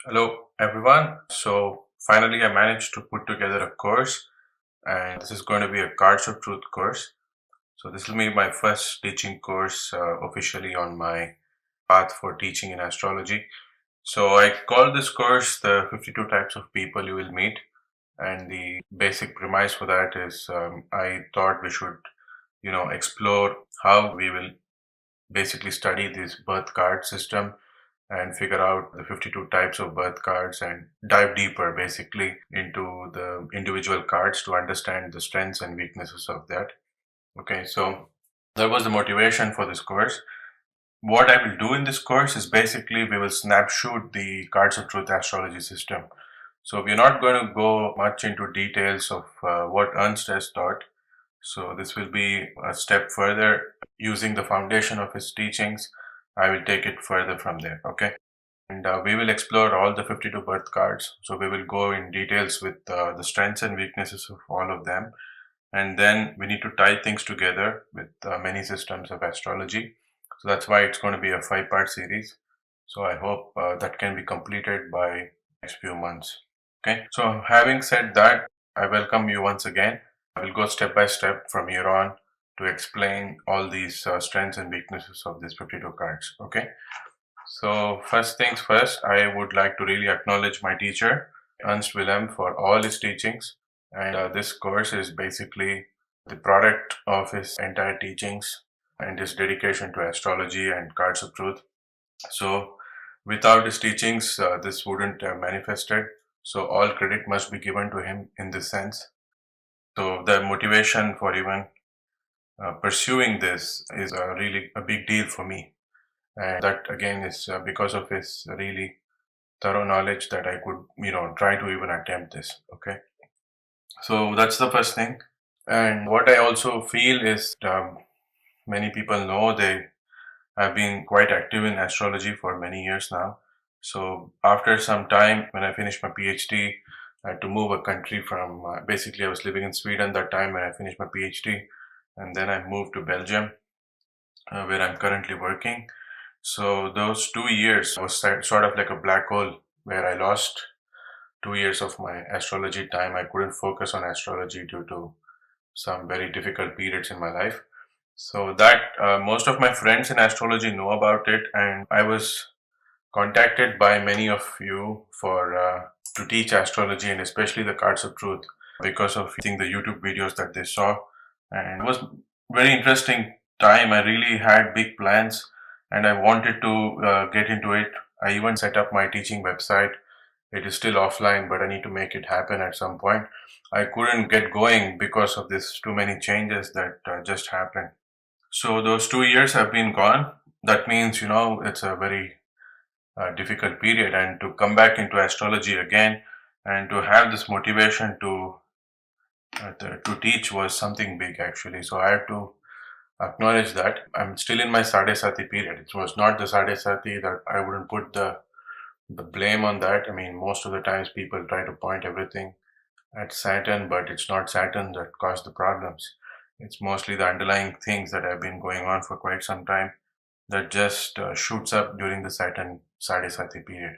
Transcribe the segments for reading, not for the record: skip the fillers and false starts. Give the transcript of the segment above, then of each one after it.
Hello, everyone. So, finally, I managed to put together a course, and this is going to be a Cards of Truth course. So, this will be my first teaching course officially on my path for teaching in astrology. So, I call this course the 52 types of people you will meet, and the basic premise for that is I thought we should, explore how we will basically study this birth card system and figure out the 52 types of birth cards and dive deeper basically into the individual cards to understand the strengths and weaknesses of that. Okay, so that was the motivation for this course. What I will do in this course is basically we will snapshot the Cards of Truth astrology system. So we're not going to go much into details of what Ernst has taught. So this will be a step further using the foundation of his teachings. I will take it further from there. Okay. And we will explore all the 52 birth cards. So we will go in details with the strengths and weaknesses of all of them. And then we need to tie things together with many systems of astrology. So that's why it's going to be a 5-part series. So I hope that can be completed by next few months. Okay. So having said that, I welcome you once again. I will go step by step from here on to explain all these strengths and weaknesses of these 52 cards. Okay. So, first things first, I would like to really acknowledge my teacher, Ernst Willem, for all his teachings. And this course is basically the product of his entire teachings and his dedication to astrology and cards of truth. So, without his teachings, this wouldn't have manifested. So, all credit must be given to him in this sense. So, the motivation for even pursuing this is really a big deal for me. And that again is because of his really thorough knowledge that I could, try to even attempt this. Okay. So that's the first thing. And what I also feel is many people know they have been quite active in astrology for many years now. So after some time, when I finished my PhD, I had to move a country from basically I was living in Sweden that time when I finished my PhD, and then I moved to Belgium, where I'm currently working. So those 2 years was sort of like a black hole where I lost 2 years of my astrology time. I couldn't focus on astrology due to some very difficult periods in my life. So that most of my friends in astrology know about it, and I was contacted by many of you for to teach astrology and especially the cards of truth because of I think the YouTube videos that they saw, and it was very interesting time. I really had big plans, and I wanted to get into it. I even set up my teaching website. It is still offline, but I need to make it happen at some point. I couldn't get going because of this too many changes that just happened. So those 2 years have been gone. That means, it's a very difficult period. And to come back into astrology again and to have this motivation to teach was something big actually. So I have to acknowledge that I'm still in my Sadesati period. It was not the Sadesati that I wouldn't put the blame on that. I mean, most of the times people try to point everything at Saturn, but it's not Saturn that caused the problems. It's mostly the underlying things that have been going on for quite some time that just shoots up during the Saturn Sadesati period.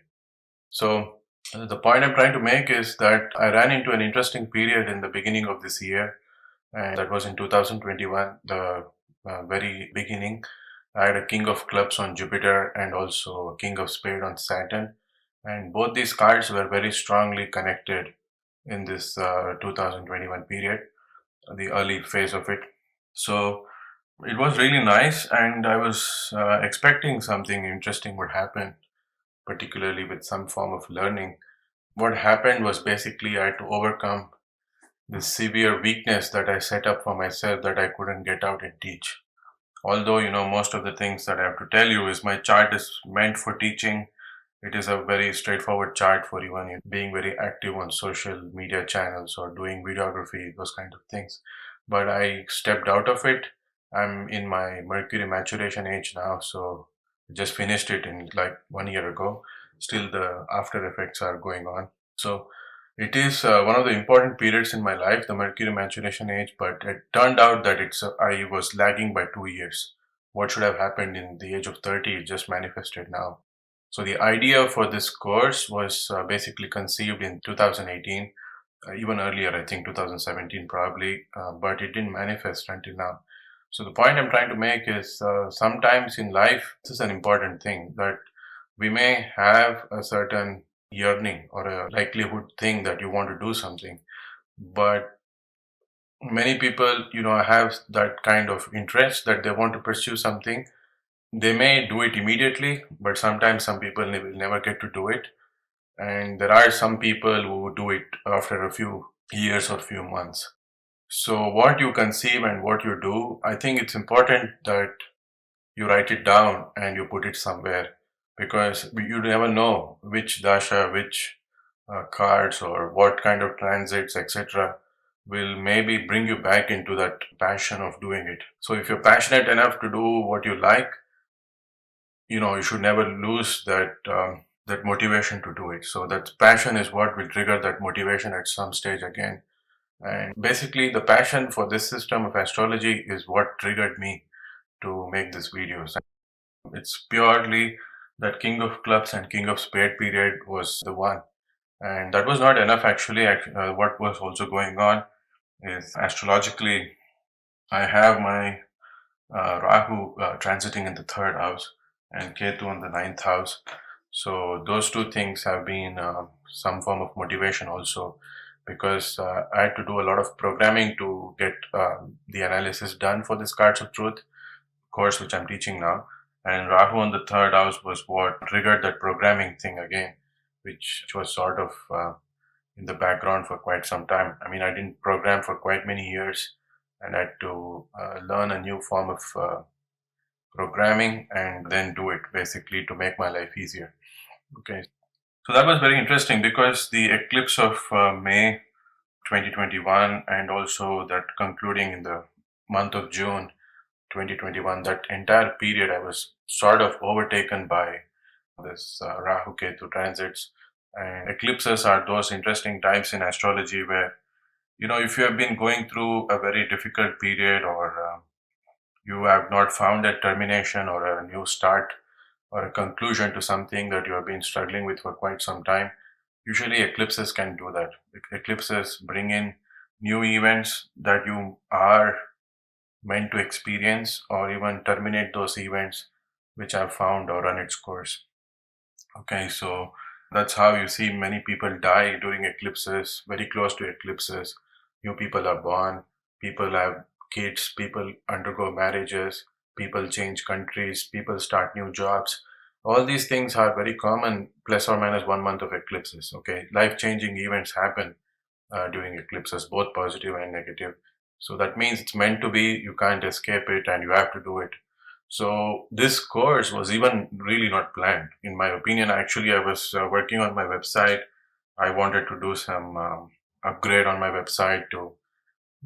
So the point I'm trying to make is that I ran into an interesting period in the beginning of this year, and that was in 2021, the very beginning. I had a King of Clubs on Jupiter and also a King of Spade on Saturn, and both these cards were very strongly connected in this 2021 period, the early phase of it. So it was really nice, and I was expecting something interesting would happen, particularly with some form of learning. What happened was basically I had to overcome this severe weakness that I set up for myself that I couldn't get out and teach. Although, most of the things that I have to tell you is my chart is meant for teaching. It is a very straightforward chart for even being very active on social media channels or doing videography, those kind of things. But I stepped out of it. I'm in my Mercury maturation age now, so just finished it in like 1 year ago. Still, the after effects are going on. So it is one of the important periods in my life, the Mercury maturation age, but it turned out that I was lagging by 2 years. What should have happened in the age of 30 it just manifested now. So the idea for this course was basically conceived in 2018, even earlier, I think 2017 probably, but it didn't manifest until now. So the point I'm trying to make is sometimes in life, this is an important thing that we may have a certain yearning or a likelihood thing that you want to do something, but many people, have that kind of interest that they want to pursue something. They may do it immediately, but sometimes some people will never get to do it. And there are some people who do it after a few years or few months. So what you conceive and what you do, I think it's important that you write it down and you put it somewhere, because you never know which dasha, which cards or what kind of transits, etc., will maybe bring you back into that passion of doing it. So if you're passionate enough to do what you like, you should never lose that motivation to do it. So that passion is what will trigger that motivation at some stage again. And basically, the passion for this system of astrology is what triggered me to make these videos. It's purely that King of Clubs and King of Spade period was the one. And that was not enough actually. What was also going on is astrologically, I have my Rahu transiting in the third house and Ketu in the ninth house. So those two things have been some form of motivation also, because I had to do a lot of programming to get the analysis done for this Cards of Truth course, which I'm teaching now. And Rahu in the third house was what triggered that programming thing again, which was sort of in the background for quite some time. I mean, I didn't program for quite many years, and I had to learn a new form of programming and then do it basically to make my life easier. Okay. So that was very interesting because the eclipse of May 2021 and also that concluding in the month of June 2021, that entire period I was sort of overtaken by this Rahu Ketu transits. And eclipses are those interesting times in astrology where, if you have been going through a very difficult period, or you have not found a termination or a new start or a conclusion to something that you have been struggling with for quite some time, usually eclipses can do that. Eclipses bring in new events that you are meant to experience, or even terminate those events which have found or run its course. Okay, so that's how you see many people die during eclipses, very close to eclipses. New people are born, people have kids, people undergo marriages, people change countries, people start new jobs. All these things are very common, plus or minus 1 month of eclipses. Okay, life changing events happen during eclipses, both positive and negative. So that means it's meant to be, you can't escape it, and you have to do it. So this course was even really not planned. In my opinion, actually, I was working on my website. I wanted to do some upgrade on my website to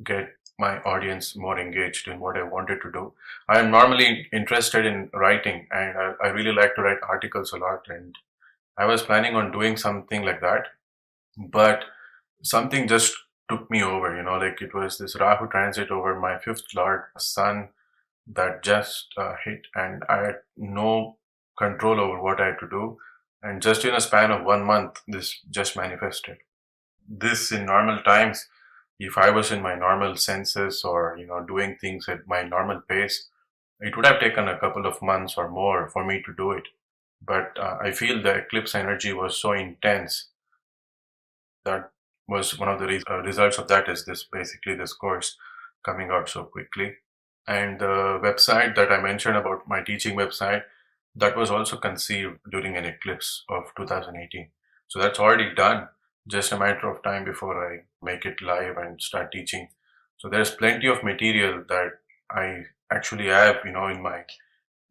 get my audience more engaged in what I wanted to do. I am normally interested in writing, and I really like to write articles a lot. And I was planning on doing something like that, but something just took me over, like it was this Rahu transit over my fifth lord sun that just hit, and I had no control over what I had to do. And just in a span of 1 month, this just manifested. This in normal times, if I was in my normal senses or, doing things at my normal pace, it would have taken a couple of months or more for me to do it. But I feel the eclipse energy was so intense. That was one of the results of that, is this course coming out so quickly. And the website that I mentioned about, my teaching website, that was also conceived during an eclipse of 2018. So that's already done. Just a matter of time before I make it live and start teaching. So there's plenty of material that I actually have, in my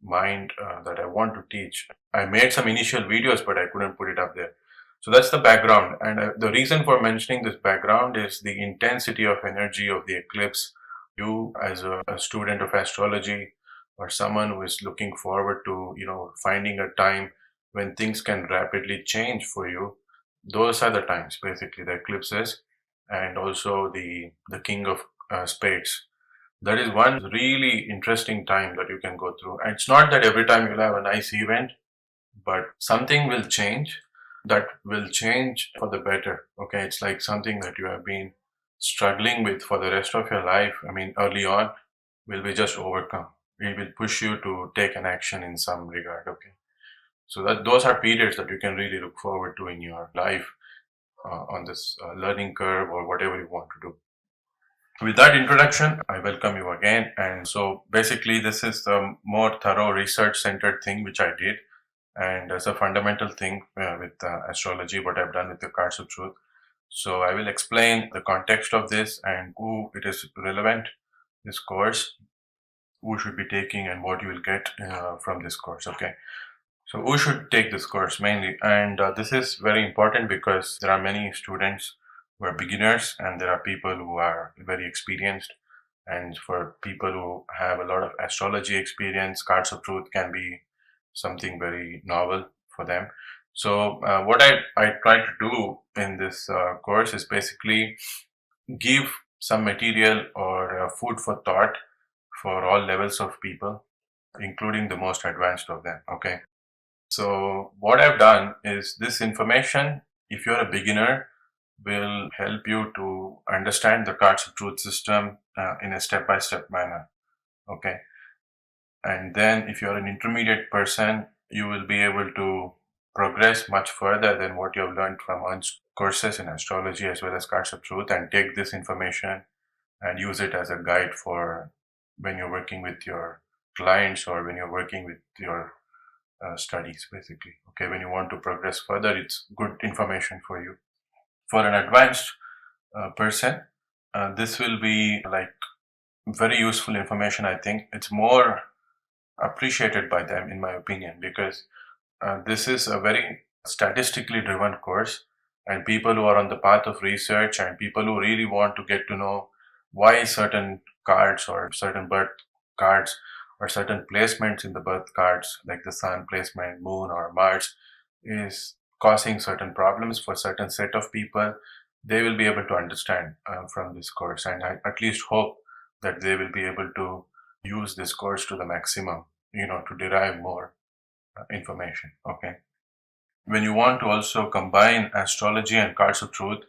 mind that I want to teach. I made some initial videos, but I couldn't put it up there. So that's the background. And the reason for mentioning this background is the intensity of energy of the eclipse. You, as a student of astrology, or someone who is looking forward to, finding a time when things can rapidly change for you, those are the times, basically, the eclipses, and also the King of Spades. That is one really interesting time that you can go through. And it's not that every time you'll have a nice event, but something will change, that will change for the better. Okay, it's like something that you have been struggling with for the rest of your life. I mean, early on will be just overcome. We will push you to take an action in some regard. Okay, so that those are periods that you can really look forward to in your life, on this learning curve or whatever you want to do. With that introduction, I welcome you again. And so basically, this is the more thorough research centered thing which I did. And as a fundamental thing with astrology, what I've done with the cards of truth. So I will explain the context of this and who it is relevant, this course, who should be taking and what you will get from this course. Okay. So who should take this course mainly? And this is very important because there are many students who are beginners and there are people who are very experienced. And for people who have a lot of astrology experience, cards of truth can be something very novel for them. So what I try to do in this course is basically give some material or food for thought for all levels of people, including the most advanced of them. Okay. So what I've done is this information, if you're a beginner, will help you to understand the cards of truth system in a step-by-step manner. Okay. And then if you're an intermediate person, you will be able to progress much further than what you have learned from courses in astrology as well as cards of truth, and take this information and use it as a guide for when you're working with your clients or when you're working with your studies, basically. Okay, when you want to progress further, it's good information for you. For an advanced person, this will be like very useful information. I think it's more appreciated by them, in my opinion, because this is a very statistically driven course, and people who are on the path of research and people who really want to get to know why certain cards or certain birth cards or certain placements in the birth cards, like the sun placement, moon, or Mars, is causing certain problems for certain set of people, they will be able to understand from this course. And I at least hope that they will be able to use this course to the maximum, to derive more information. Okay. When you want to also combine astrology and cards of truth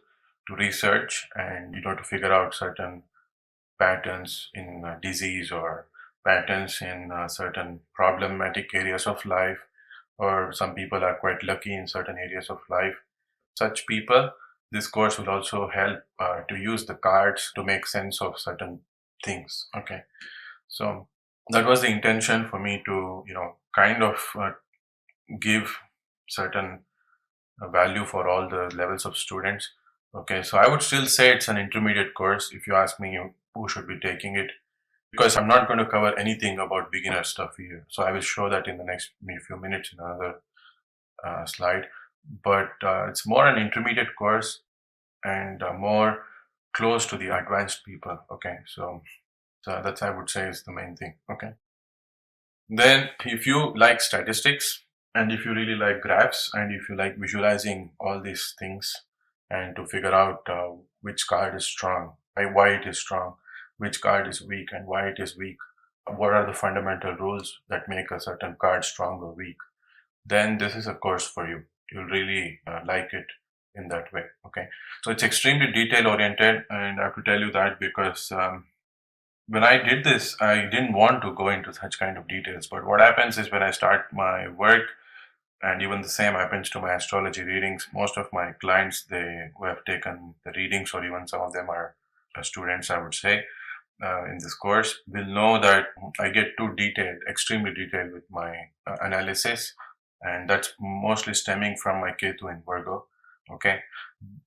to research and to figure out certain patterns in disease or patterns in certain problematic areas of life, or some people are quite lucky in certain areas of life, such people, this course will also help to use the cards to make sense of certain things. Okay. So that was the intention for me to kind of give certain value for all the levels of students. Okay, so I would still say it's an intermediate course if you ask me who should be taking it, because I'm not going to cover anything about beginner stuff here. So I will show that in the next few minutes in another slide. But it's more an intermediate course and more close to the advanced people. Okay, so that's, I would say, is the main thing. Okay. Then, if you like statistics and if you really like graphs and if you like visualizing all these things and to figure out which card is strong, why it is strong, which card is weak and why it is weak, what are the fundamental rules that make a certain card strong or weak, then this is a course for you. You'll really like it in that way. Okay. So it's extremely detail oriented, and I have to tell you that because when I did this, I didn't want to go into such kind of details. But what happens is when I start my work, and even the same happens to my astrology readings, most of my clients, they who have taken the readings, or even some of them are students, I would say, in this course, will know that I get too detailed, extremely detailed with my analysis. And that's mostly stemming from my Ketu in Virgo. Okay.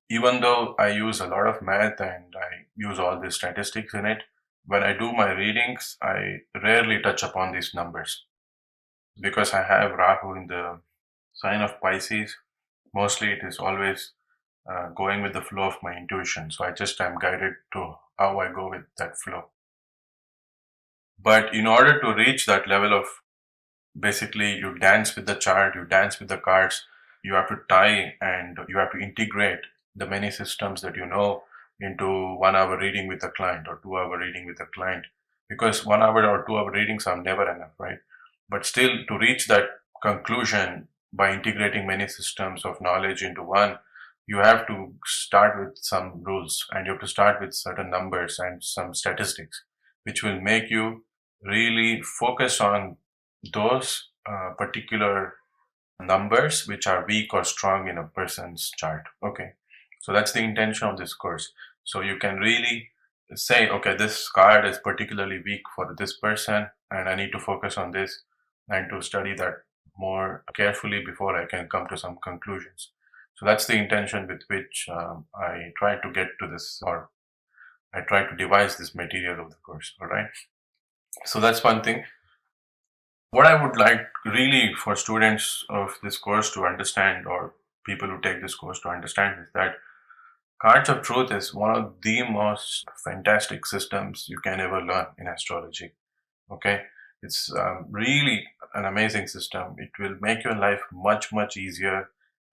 Even though I use a lot of math and I use all these statistics in it, when I do my readings, I rarely touch upon these numbers because I have Rahu in the sign of Pisces. Mostly it is always going with the flow of my intuition. So I just am guided to how I go with that flow. But in order to reach that level of, basically, you dance with the chart, you dance with the cards, you have to tie and you have to integrate the many systems that you know into 1 hour reading with a client or 2 hour reading with a client, because 1 hour or 2 hour readings are never enough, right? But still, to reach that conclusion, by integrating many systems of knowledge into one, you have to start with some rules, and you have to start with certain numbers and some statistics, which will make you really focus on those particular numbers which are weak or strong in a person's chart. Okay, so that's the intention of this course. So you can really say, okay, this card is particularly weak for this person, and I need to focus on this and to study that more carefully before I can come to some conclusions. So that's the intention with which I try to get to this, or I try to devise this material of the course. All right, so that's one thing. What I would like really for students of this course to understand, or people who take this course to understand, is that Cards of Truth is one of the most fantastic systems you can ever learn in astrology. Okay, it's really an amazing system. It will make your life much, much easier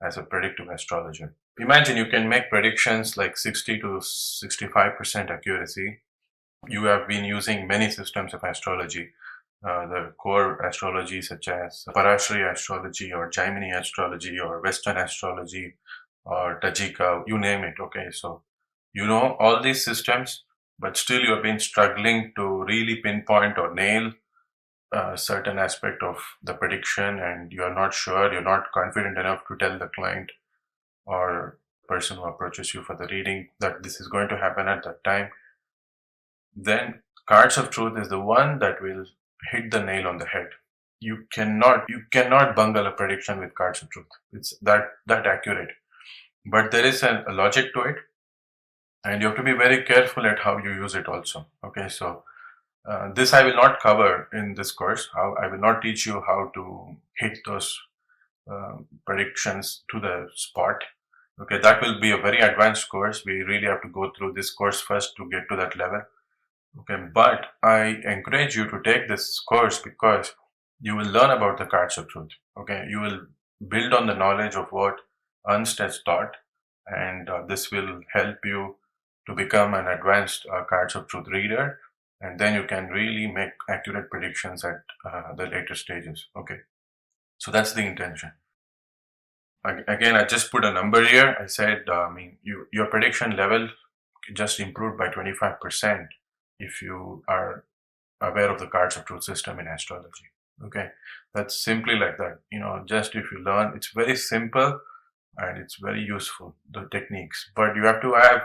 as a predictive astrologer. Imagine you can make predictions like 60 to 65% accuracy. You have been using many systems of astrology, the core astrology such as Parashari astrology or Jaimini astrology or Western astrology or Tajika, you name it. Okay, so you know all these systems, but still you have been struggling to really pinpoint or nail a certain aspect of the prediction, and you are not sure, you're not confident enough to tell the client or person who approaches you for the reading that this is going to happen at that time. Then Cards of Truth is the one that will hit the nail on the head. You cannot bungle a prediction with Cards of Truth. It's that accurate. But there is a logic to it, and you have to be very careful at how you use it also. Okay, so this I will not cover in this course. How I will not teach you how to hit those predictions to the spot. Okay, that will be a very advanced course. We really have to go through this course first to get to that level. Okay, but I encourage you to take this course because you will learn about the Cards of Truth. Okay, you will build on the knowledge of what Ernst has taught, and this will help you to become an advanced Cards of Truth reader, and then you can really make accurate predictions at the later stages. Okay, so that's the intention. Again, I just put a number here. I said, your prediction level just improved by 25% if you are aware of the Cards of Truth system in astrology. Okay, that's simply like that. Just if you learn, it's very simple and it's very useful, the techniques, but you have to have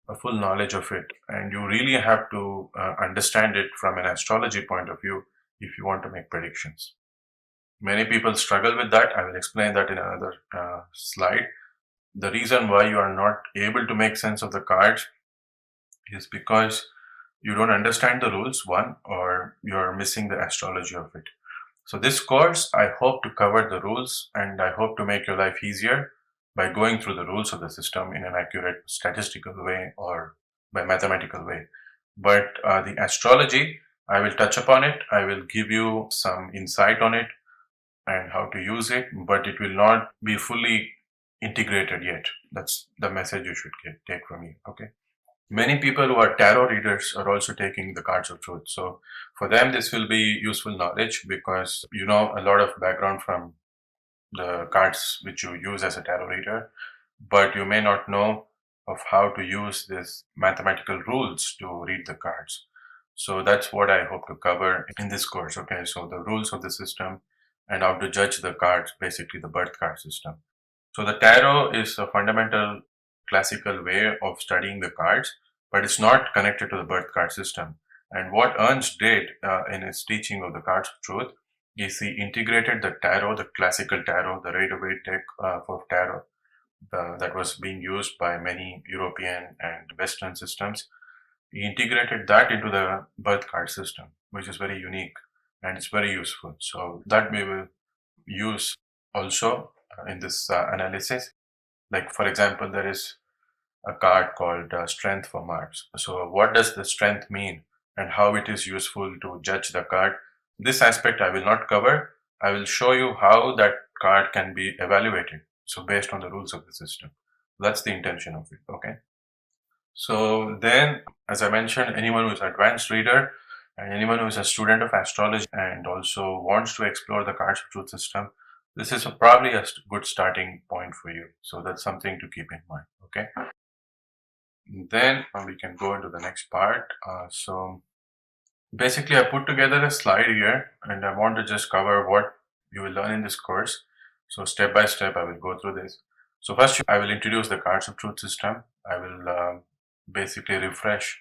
a full knowledge of it, and you really have to understand it from an astrology point of view if you want to make predictions. Many people struggle with that. I will explain that in another slide. The reason why you are not able to make sense of the cards is because you don't understand the rules, one, or you're missing the astrology of it. So this course, I hope to cover the rules, and I hope to make your life easier by going through the rules of the system in an accurate statistical way or by mathematical way. But the astrology, I will touch upon it. I will give you some insight on it and how to use it, but it will not be fully integrated yet. That's the message you should take from me. Okay. Many people who are tarot readers are also taking the Cards of Truth. So for them, this will be useful knowledge because you know a lot of background from the cards which you use as a tarot reader, but you may not know of how to use these mathematical rules to read the cards. So that's what I hope to cover in this course. Okay, so the rules of the system and how to judge the cards, basically the birth card system. So the tarot is a fundamental classical way of studying the cards, but it's not connected to the birth card system. And what Ernst did in his teaching of the Cards of Truth is he integrated the tarot, the classical tarot, the Rider-Waite deck for tarot that was being used by many European and Western systems. He integrated that into the birth card system, which is very unique and it's very useful. So that we will use also in this analysis. Like, for example, there is a card called Strength for Mars. So what does the strength mean and how it is useful to judge the card? This aspect I will not cover. I will show you how that card can be evaluated. So based on the rules of the system. That's the intention of it. Okay. So then, as I mentioned, anyone who is an advanced reader and anyone who is a student of astrology and also wants to explore the Cards of Truth system, This is probably a good starting point for you. So that's something to keep in mind. Okay. Then we can go into the next part. So basically, I put together a slide here and I want to just cover what you will learn in this course. So step by step, I will go through this. So first, I will introduce the cards of truth system. I will basically refresh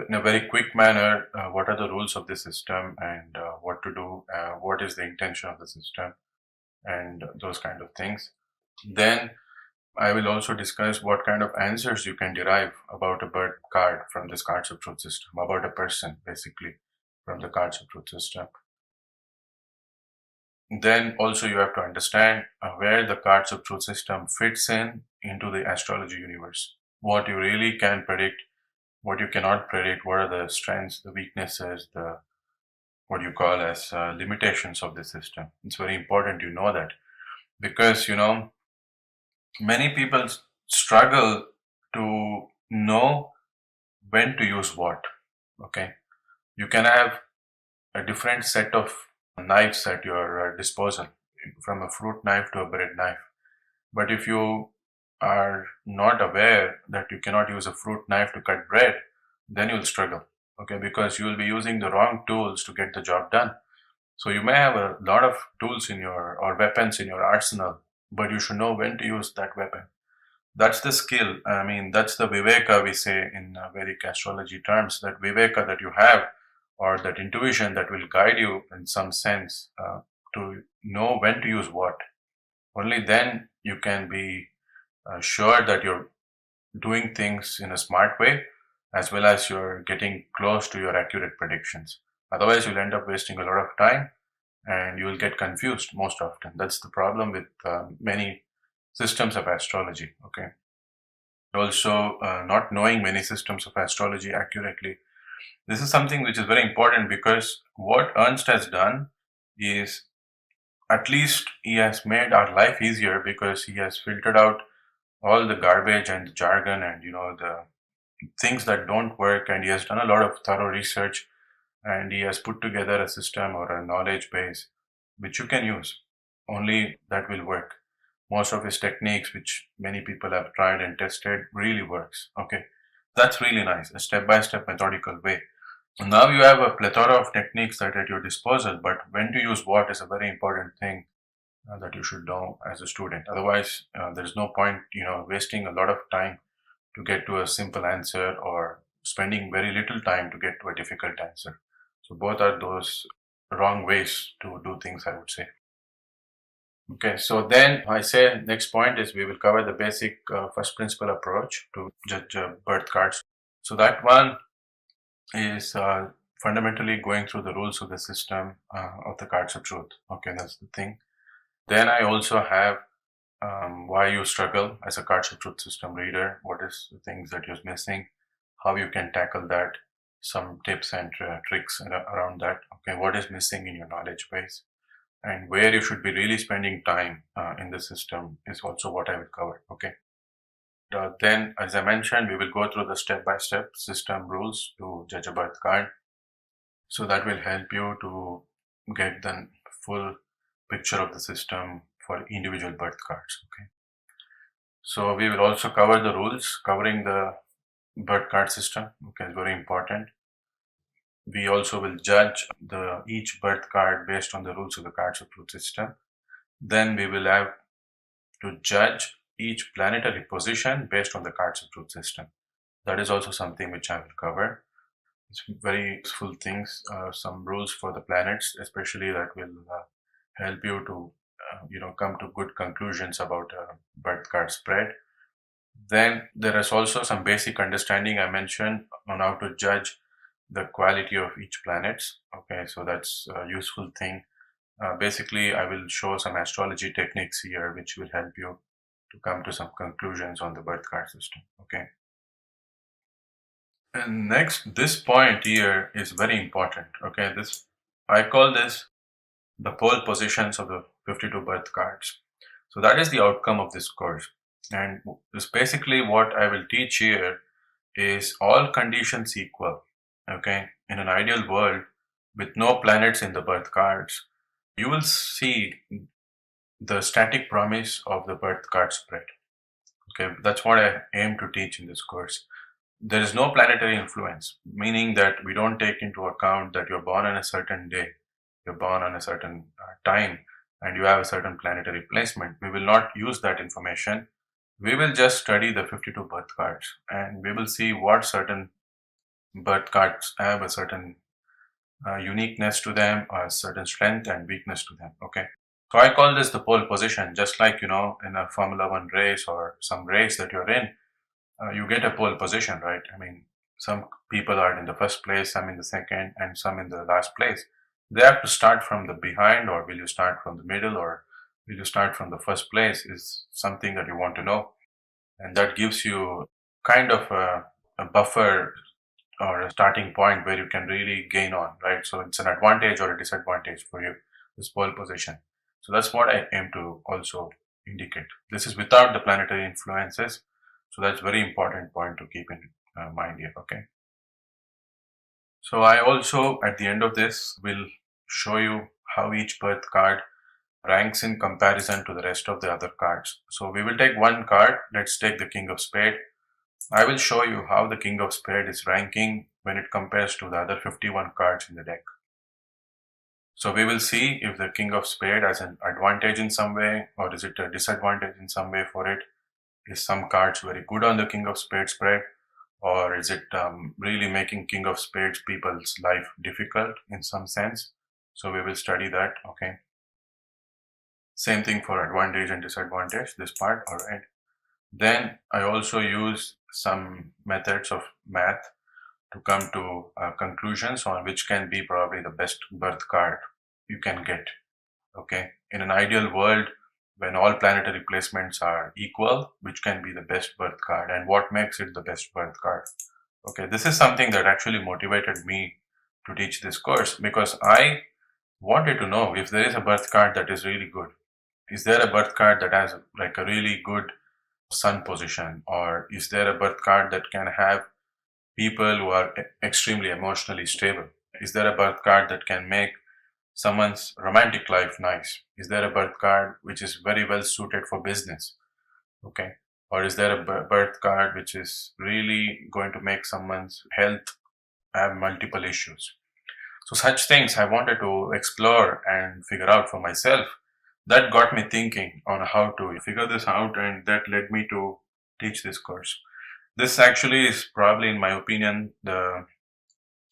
in a very quick manner what are the rules of the system and what to do, what is the intention of the system, and those kind of things. Then I will also discuss what kind of answers you can derive about a birth card from this cards of truth system, about a person basically from the cards of truth system. Then also you have to understand where the cards of truth system fits in into the astrology universe. What you really can predict, what you cannot predict, what are the strengths, the weaknesses, the what you call as limitations of the system. It's very important you know that because many people struggle to know when to use what. Okay, you can have a different set of knives at your disposal, from a fruit knife to a bread knife. But if you are not aware that you cannot use a fruit knife to cut bread, then you'll struggle. Okay, because you will be using the wrong tools to get the job done. So you may have a lot of tools in your or weapons in your arsenal, but you should know when to use that weapon. That's the skill. I mean, that's the viveka we say in Vedic astrology terms, that viveka that you have or that intuition that will guide you in some sense to know when to use what. Only then you can be sure that you're doing things in a smart way as well as you're getting close to your accurate predictions. Otherwise, you'll end up wasting a lot of time and you will get confused most often. That's the problem with many systems of astrology. Okay. Also, not knowing many systems of astrology accurately. This is something which is very important because what Ernst has done is at least he has made our life easier because he has filtered out all the garbage and the jargon and the things that don't work, and he has done a lot of thorough research and he has put together a system or a knowledge base which you can use. Only that will work. Most of his techniques, which many people have tried and tested, really works. Okay, that's really nice. A step-by-step methodical way. Now you have a plethora of techniques that are at your disposal, but when to use what is a very important thing that you should know as a student. Otherwise, there's no point, wasting a lot of time to get to a simple answer or spending very little time to get to a difficult answer. So both are those wrong ways to do things, I would say. Okay, so then I say next point is we will cover the basic first principle approach to judge birth cards. So that one is fundamentally going through the rules of the system of the cards of truth. Okay, that's the thing. Then I also have why you struggle as a cards of truth system reader, what is the things that you're missing, how you can tackle that, some tips and tricks around that. Okay, what is missing in your knowledge base, and where you should be really spending time in the system is also what I will cover. Okay. Then, as I mentioned, we will go through the step-by-step system rules to judge a birth card. So that will help you to get the full picture of the system for individual birth cards. Okay. So we will also cover the rules covering the birth card system. Okay, it's very important. We also will judge the each birth card based on the rules of the cards of truth system. Then we will have to judge each planetary position based on the cards of truth system. That is also something which I will cover. It's very useful things, some rules for the planets, especially that will help you to, come to good conclusions about birth card spread. Then there is also some basic understanding I mentioned on how to judge the quality of each planets. Okay, so that's a useful thing. Basically, I will show some astrology techniques here, which will help you to come to some conclusions on the birth card system. Okay. And next, this point here is very important. Okay, this I call this the pole positions of the 52 birth cards. So that is the outcome of this course. And this basically what I will teach here is all conditions equal. Okay, in an ideal world with no planets in the birth cards, you will see the static promise of the birth card spread. Okay, that's what I aim to teach in this course. There is no planetary influence, meaning that we don't take into account that you're born on a certain day, you're born on a certain time, and you have a certain planetary placement. We will not use that information. We will just study the 52 birth cards and we will see what certain birth cards have a certain uniqueness to them, or a certain strength and weakness to them. Okay. So I call this the pole position, just like, in a Formula One race or some race that you're in, you get a pole position, right? I mean, some people are in the first place, some in the second, and some in the last place. They have to start from the behind, or will you start from the middle, or will you start from the first place, is something that you want to know. And that gives you kind of a buffer or a starting point where you can really gain on, right? So it's an advantage or a disadvantage for you, this pole position. So that's what I aim to also indicate. This is without the planetary influences. So that's very important point to keep in mind here, okay? So I also, at the end of this, will show you how each birth card ranks in comparison to the rest of the other cards. So we will take one card. Let's take the King of Spade. I will show you how the King of Spade is ranking when it compares to the other 51 cards in the deck. So we will see if the King of Spade has an advantage in some way, or is it a disadvantage in some way for it. Is some cards very good on the King of Spades spread, or is it really making King of Spades people's life difficult in some sense? So we will study that, okay? Same thing for advantage and disadvantage, this part, all right? Then I also use some methods of math to come to conclusions on which can be probably the best birth card you can get, okay? In an ideal world, when all planetary placements are equal, which can be the best birth card, and what makes it the best birth card. Okay, this is something that actually motivated me to teach this course, because I wanted to know if there is a birth card that is really good. Is there a birth card that has like a really good sun position, or is there a birth card that can have people who are extremely emotionally stable? Is there a birth card that can make someone's romantic life nice? Is there a birth card which is very well suited for business? Okay. Or is there a birth card which is really going to make someone's health have multiple issues? So such things I wanted to explore and figure out for myself. That got me thinking on how to figure this out, and that led me to teach this course. This actually is probably, in my opinion, the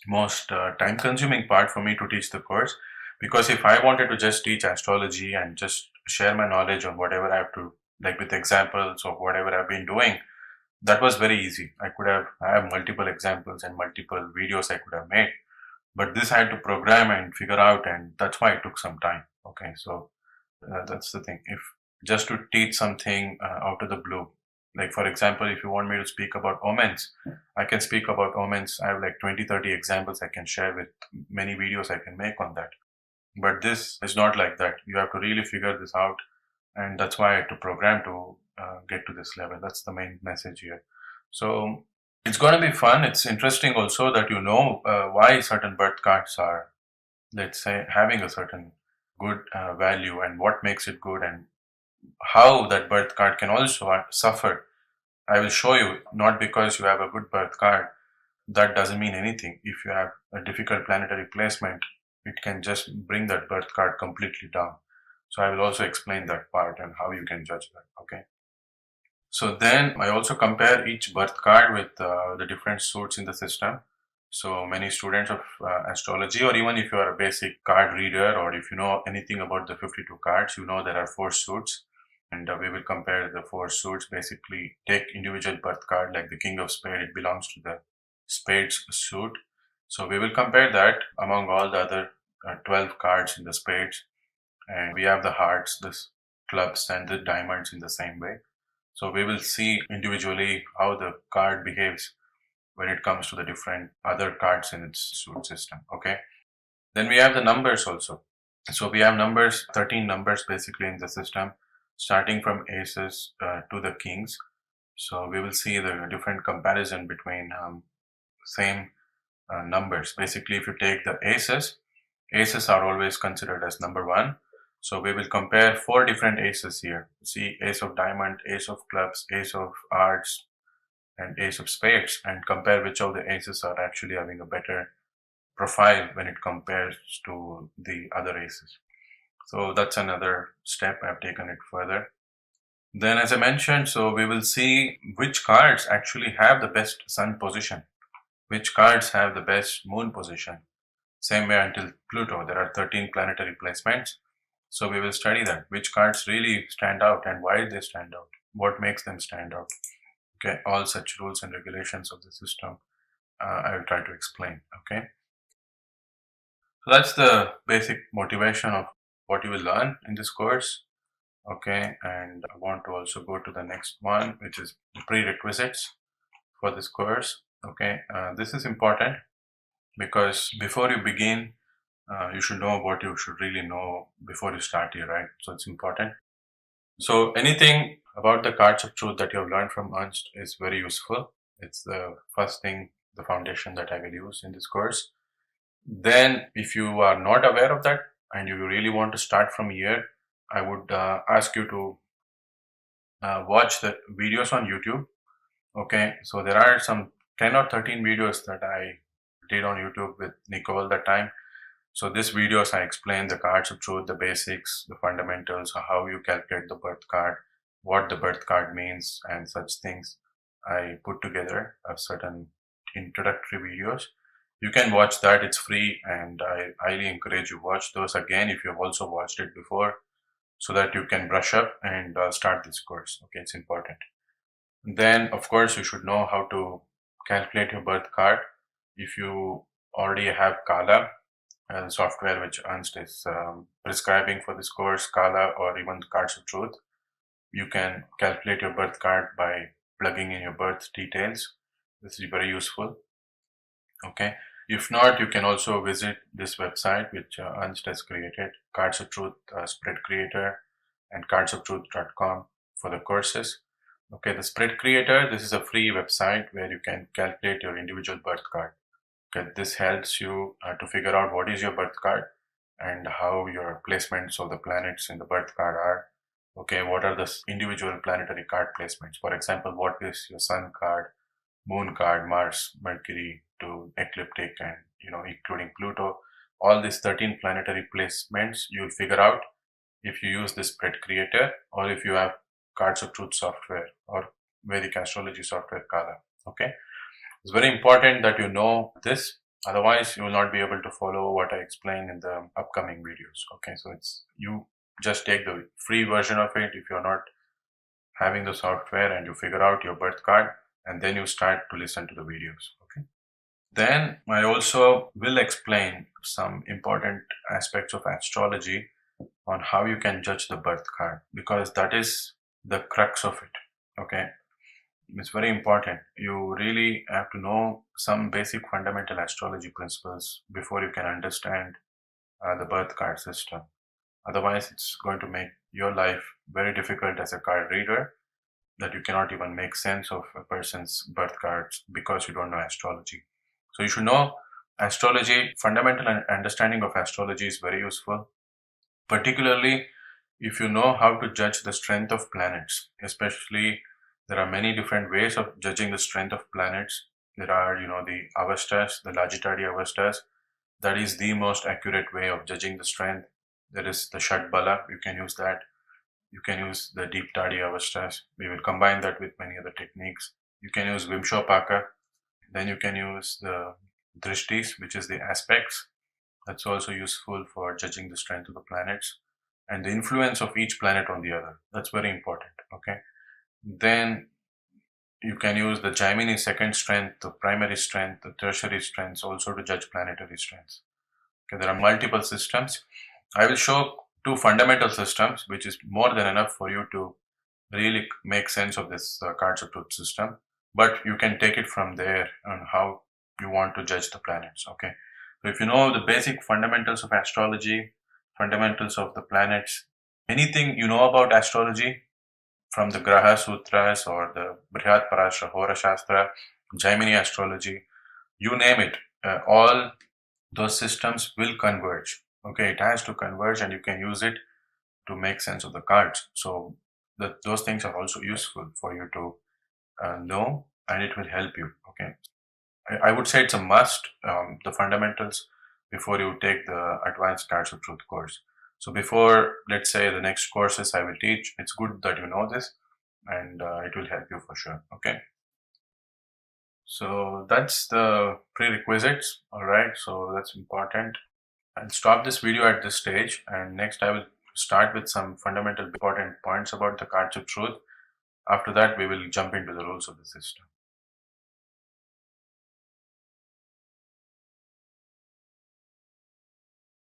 most time consuming part for me to teach the course, because if I wanted to just teach astrology and just share my knowledge on whatever I have to, like with examples of whatever I've been doing, that was very easy. I have multiple examples and multiple videos I could have made, but this I had to program and figure out, and that's why it took some time. Okay, so that's the thing. If just to teach something out of the blue, like for example, if you want me to speak about omens, I can speak about omens. I have like 20-30 examples I can share, with many videos I can make on that. But this is not like that. You have to really figure this out, and that's why I had to program to get to this level. That's the main message here. So it's going to be fun. It's interesting also that why certain birth cards are, let's say, having a certain good value, and what makes it good, and how that birth card can also suffer. I will show you. Not because you have a good birth card, that doesn't mean anything. If you have a difficult planetary placement, it can just bring that birth card completely down. So I will also explain that part and how you can judge that. Okay. So then I also compare each birth card with the different suits in the system. So many students of astrology, or even if you are a basic card reader, or if you know anything about the 52 cards, you know there are four suits. And we will compare the four suits. Basically, take individual birth card like the King of Spade, it belongs to the Spades suit. So we will compare that among all the other 12 cards in the Spades. And we have the hearts, the clubs, and the diamonds in the same way. So we will see individually how the card behaves when it comes to the different other cards in its suit system. Okay. Then we have the numbers also. So we have 13 numbers basically in the system, starting from aces to the kings. So we will see the different comparison between same numbers. Basically, if you take the aces, aces are always considered as number one. So we will compare four different aces here. See, ace of diamond, ace of clubs, ace of hearts, and ace of spades, and compare which of the aces are actually having a better profile when it compares to the other aces. So that's another step. I've taken it further. Then, as I mentioned, so we will see which cards actually have the best sun position, which cards have the best moon position. Same way until Pluto, there are 13 planetary placements. So we will study that, which cards really stand out and why they stand out, what makes them stand out. Okay, all such rules and regulations of the system, I will try to explain. Okay, so that's the basic motivation of what you will learn in this course. Okay, and I want to also go to the next one, which is the prerequisites for this course. Okay, this is important because before you begin, you should know what you should really know before you start here, right? So it's important. So anything about the cards of truth that you have learned from Ernst is very useful. It's the first thing, the foundation that I will use in this course. Then, if you are not aware of that and you really want to start from here, I would ask you to watch the videos on YouTube. Okay, so there are some 10 or 13 videos that I did on YouTube with Nicole that time. So these videos I explain the cards of truth, the basics, the fundamentals, how you calculate the birth card, what the birth card means, and such things. I put together a certain introductory videos. You can watch that, it's free, and I highly encourage you watch those again if you've also watched it before, so that you can brush up and start this course. Okay, it's important. Then, of course, you should know how to calculate your birth card. If you already have Kala, software which Ernst is prescribing for this course, Kala or even Cards of Truth, you can calculate your birth card by plugging in your birth details. This is very useful. Okay. If not, you can also visit this website which Ernst has created, Cards of Truth Spread Creator and cardsoftruth.com for the courses. Okay, the Spread Creator, this is a free website where you can calculate your individual birth card. Okay, this helps you to figure out what is your birth card and how your placements of the planets in the birth card are. Okay, what are the individual planetary card placements? For example, what is your sun card, moon card, Mars, Mercury to ecliptic, and including Pluto. All these 13 planetary placements you'll figure out if you use this spread creator or if you have Cards of Truth software or Vedic astrology software Kala. Okay, it's very important that you know this, otherwise you will not be able to follow what I explain in the upcoming videos. Okay, so it's you just take the free version of it if you're not having the software, and you figure out your birth card, and then you start to listen to the videos. Okay, then I also will explain some important aspects of astrology on how you can judge the birth card, because that is the crux of it. Okay, it's very important. You really have to know some basic fundamental astrology principles before you can understand the birth card system. Otherwise, it's going to make your life very difficult as a card reader, that you cannot even make sense of a person's birth cards because you don't know astrology. So you should know astrology. Fundamental understanding of astrology is very useful, particularly if you know how to judge the strength of planets. Especially, there are many different ways of judging the strength of planets. There are, the avastas, the Lagitadi avastas. That is the most accurate way of judging the strength. There is the Shatbala, you can use that. You can use the deep Tadi avastas. We will combine that with many other techniques. You can use Vimshopaka. Then you can use the Drishtis, which is the aspects. That's also useful for judging the strength of the planets and the influence of each planet on the other. That's very important. Okay. Then you can use the Gemini second strength, the primary strength, the tertiary strengths also to judge planetary strengths. Okay, there are multiple systems. I will show two fundamental systems, which is more than enough for you to really make sense of this Cards of Truth system. But you can take it from there on how you want to judge the planets. Okay, so if you know the basic fundamentals of astrology, fundamentals of the planets, anything you know about astrology, from the Graha Sutras or the Brihat Parashara Hora Shastra, Gemini astrology, you name it, all those systems will converge. Okay, it has to converge, and you can use it to make sense of the cards. So those things are also useful for you to know, and it will help you. Okay, I would say it's a must, the fundamentals, before you take the advanced cards of truth course. So before, let's say, the next courses I will teach, it's good that you know this, and it will help you for sure. Okay, so that's the prerequisites. All right, so that's important. I'll stop this video at this stage, and next I will start with some fundamental important points about the cards of truth. After that, we will jump into the rules of the system.